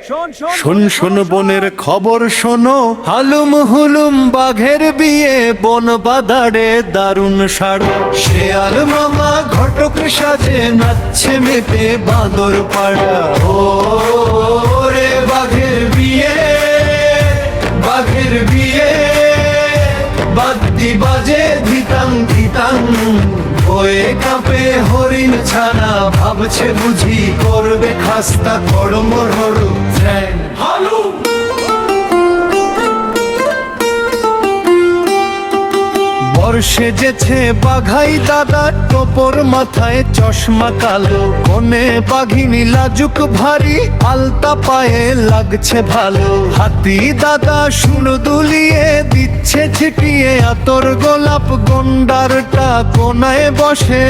শোন শোন বনের খবর শোনো, হালুম হুলুম বাঘের বিয়ে, বন বাদারে দারুণ সাড়। শেয়াল মামা ঘটক সাজে নাচছে মেতে বাঁদর পাড়া। ও রে বাঘের বিয়ে, বাঘের বিয়ে, বাদ্যি বাজে ধিতাং ধিতাং, হয়ে কাঁপে হরিণ ছানা, ভাবছে বুঝি করবে খাস্তা কড়মড় হালু। বর্ষে যেছে বাঘাই দাদা, টোপর মাথায় চশমা কালো, কোনে বাঘিনী লাজুক ভারী, আলতা পায়ে লাগছে ভালো। হাতি দাদা শুন দুলিয়ে দিচ্ছে ছিটিয়ে আতর গোলাপ, গন্ডারটা কোনায় বসে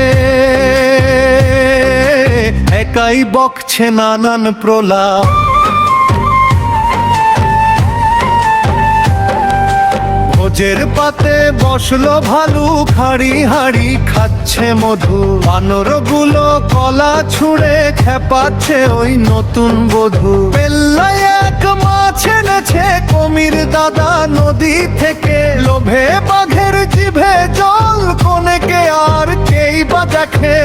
একাই বকছে নানান প্রলাপ। ভোজের পাতে বসলো ভালু, হাড়ি হাড়ি খাচ্ছে মধু, বানরগুলো কলা ছুঁড়ে খেপাচ্ছে ওই নতুন বধূ। পেল্লায় এক মাছ এনেছে কুমির দাদা নদী থেকে, লোভে বাঘের জিভে জল, কোনেকে আর কেই বা দেখে।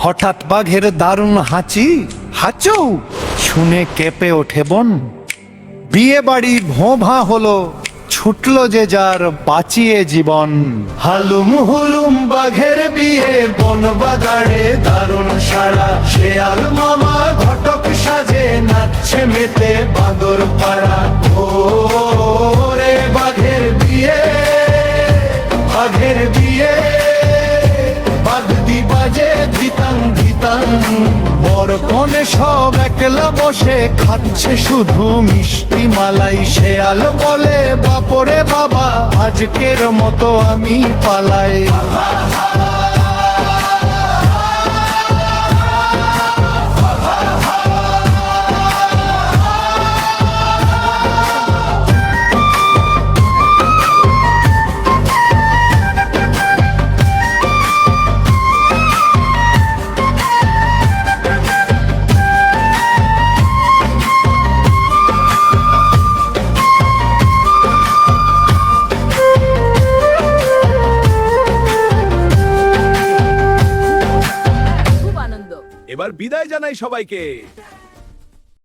হঠাৎ বাঘের দারুণ হাঁচি, হাঁচু শুনে কেঁপে ওঠে বন। বিয়ে বাড়ি ভোঁ-ভাঁ হলো, ছুটলো যে যার বাঁচিয়ে জীবন। হালুম হুলুম বাঘের বিয়ে, বন বাদারে দারুণ সাড়া। শেয়াল মামা ঘটক সাজে নাচছে মেতে বাঁদর পাড়া। ও রে বাঘের বিয়ে, বাঘের বিয়ে, বাদ্যি বাজে ধিতাং ধিতাং, বর কনে সব একলা বসে খাচ্ছে শুধু মিষ্টি মালাই। শেয়াল বলে বাপরে বাবা, আজকের মতো আমি পালাই। এবার বিদায় জানাই সবাইকে।